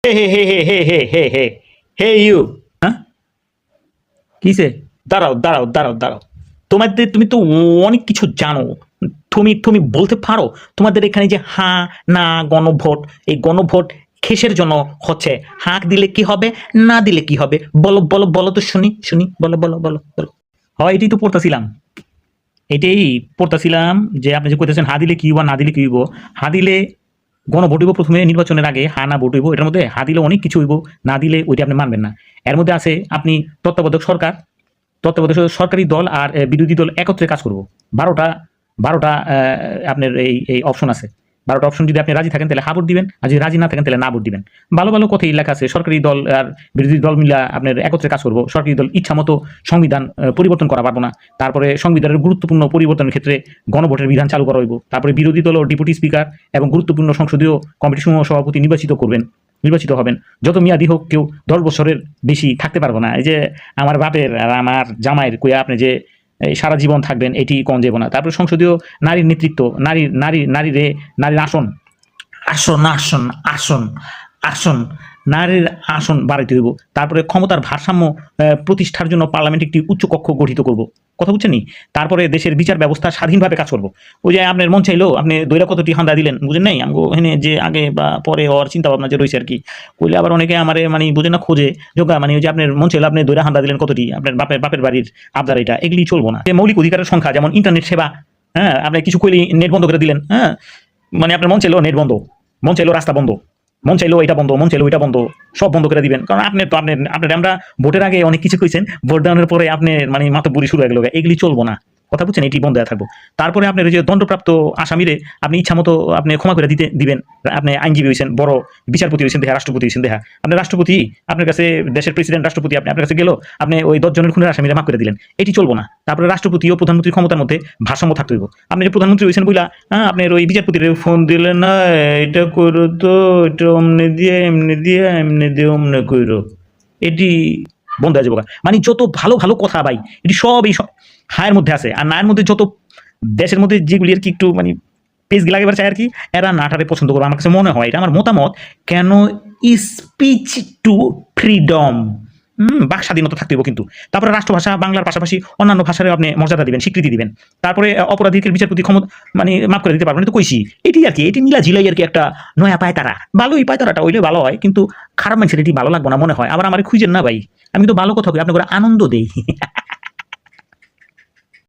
হে হে হে হে হে হে হে হে হে you. হ্যাঁ, কিসে? দাঁড়াও দাঁড়াও দাঁড়াও দাঁড়াও। তোমাদের তুমি তো অনেক কিছু জানো। তুমি তুমি বলতে পারো তোমাদের এখানে যে হ্যাঁ না গণভোট, এই গণভোট কিসের জন্য হচ্ছে? হাঁক দিলে কি হবে, না দিলে কি হবে? বলো বলো বলো তো শুনি শুনি, বলো বলো বলো বলো। হয় এটাই তো পড়তেছিলাম, এটাই পড়তেছিলাম যে আপনি যে কইতেছেন হা দিলে কি হইব না দিলে কি হইব। হা দিলে গণভোট হইব প্রথমে নির্বাচনের আগে, হা না ভোট হইব। এটার মধ্যে হা দিলে অনেক কিছু হইব, না দিলে ওইটা আপনি মানবেন না। এর মধ্যে আছে আপনি তত্ত্বাবধায়ক সরকার, তত্ত্বাবধায়ক সরকারি দল আর বিরোধী দল একত্রে কাজ করব। ১২টা ১২টা আপনার এই অপশন আছে। ১২টা অপশন যদি আপনি রাজি থাকেন তাহলে হা ভোট দিবেন, আর যদি রাজি না থাকেন তাহলে না ভোট দিবেন। ভালো ভালো কথাই লেখা আছে, সরকারি দল আর বিরোধী দল মিলা আপনার একত্রে কাজ করব। সরকারি দল ইচ্ছা মতো সংবিধান পরিবর্তন করা পারবো না। তারপরে সংবিধানের গুরুত্বপূর্ণ পরিবর্তনের ক্ষেত্রে গণভোটের বিধান চালু করা হইব। তারপরে বিরোধী দল ও ডেপুটি স্পিকার এবং গুরুত্বপূর্ণ সংসদীয় কমিটির সমূহ সভাপতি নির্বাচিত হবেন। যত মেয়াদি হোক কেউ ১০ বছরের বেশি থাকতে পারবো না। এই যে আমার বাপের আর আমার জামাইয়ের কইয়া আপনি যে এই সারা জীবন থাকবেন এটি কম যাব না। তারপরে সংসদীয় নারীর নেতৃত্ব, নারীর আসন, আসন আসন আসন আসন নারীর আসন বাড়াইতে হইব। তারপরে ক্ষমতার ভারসাম্য প্রতিষ্ঠার জন্য পার্লামেন্ট একটি উচ্চ কক্ষ গঠিত করব। কথা বুঝছেন নি? তারপরে দেশের বিচার ব্যবস্থা স্বাধীনভাবে কাজ করব। ওই যে আপনার মন চাইলো আপনি দইরা কতটি হান্দা দিলেন, বুঝেন নাই? আমগো এখানে যে আগে বা পরে হওয়ার চিন্তা ভাবনা যে রয়েছে আর কি। কইলে আবার অনেকে আমারে মানে বুঝেন না খোঁজে যোগা, মানে ওই যে আপনার মন চাইলো আপনি দইরা হান্দা দিলেন কতটি, আপনার বাপের বাড়ির আবদার, এটা এগুলি চলবো না। যে মৌলিক অধিকারের সংখ্যা যেমন ইন্টারনেট সেবা, হ্যাঁ আপনি কিছু কইলেই নেট বন্ধ করে দিলেন, হ্যাঁ মানে আপনার মন চাইলো নেট বন্ধ, মন চাইলো রাস্তা বন্ধ, মন চাইলো এটা বন্ধ, মন চাইলো ওইটা বন্ধ, সব বন্ধ করে দিবেন। কারণ আপনি তো আপনার আমরা ভোটের আগে অনেক কিছু কইছেন, ভোট দেওয়ানোর পরে আপনি মানে মাথা বুড়ি শুরু হয়ে গেল, এগুলি চলবো না। কথা বুঝছেন? এটি বন্ধ হয়ে থাকবো। তারপরে আপনার ওই যে দণ্ডপ্রাপ্ত আসামিরে আপনি ইচ্ছা মতো আপনি ক্ষমা করে দিবেন। আপনি আইনজীবী হয়েছেন, বড় বিচারপতি হয়েছেন দেহা, রাষ্ট্রপতি হয়েছেন দেহা, আপনি রাষ্ট্রপতি, আপনার কাছে দেশের প্রেসিডেন্ট রাষ্ট্রপতি আপনার কাছে গেল, আপনি ওই ১০ জনের খুনের আসামিরা মাফ করে দিলেন, এটি চলবো না। তারপরে রাষ্ট্রপতি ও প্রধানমন্ত্রীর ক্ষমতার মধ্যে ভারসাম্য থাকতে হইব। আপনি যে প্রধানমন্ত্রী হয়েছেন বইলা, হ্যাঁ আপনার ওই বিচারপতির ফোন দিলেন না, এটা করো তো, এটা অমনে দিয়ে এমনি দিয়ে এমনি দিয়ে অমনে কইরো, এটি বন্ধ হয়ে যাবো। মানে যত ভালো ভালো কথা ভাই, এটি সব এই হায়ের মধ্যে আছে। আর নায়ের মধ্যে যত দেশের মধ্যে যেগুলি আর কি একটু মানে পেজ লাগাবার চাই আর কি, এরা নাটারে পছন্দ করবে আমার কাছে মনে হয়। এটা আমার মতামত। কেন? স্পিচ টু ফ্রিডম, বাক স্বাধীনতা থাকতে হবে কিন্তু। তারপরে রাষ্ট্রভাষা বাংলার পাশাপাশি অন্যান্য ভাষারও আপনি মর্যাদা দিবেন, স্বীকৃতি দিবেন। তারপরে অপরাধীকে বিচারপতি ক্ষমতা মানে মাফ করে দিতে পারবেন, তো কইছি এটি আর কি, এটি মিলা ঝিলাই আর কি একটা নয়া পায়তারা। ভালোই পায়তারাটা হইলে ভালো হয়, কিন্তু খারাপ মানুষের এটি ভালো লাগবে না মনে হয়। আবার আমার খুঁজেন না ভাই, আমি তো ভালো কথা কই, আপনাকে আনন্দ দেই।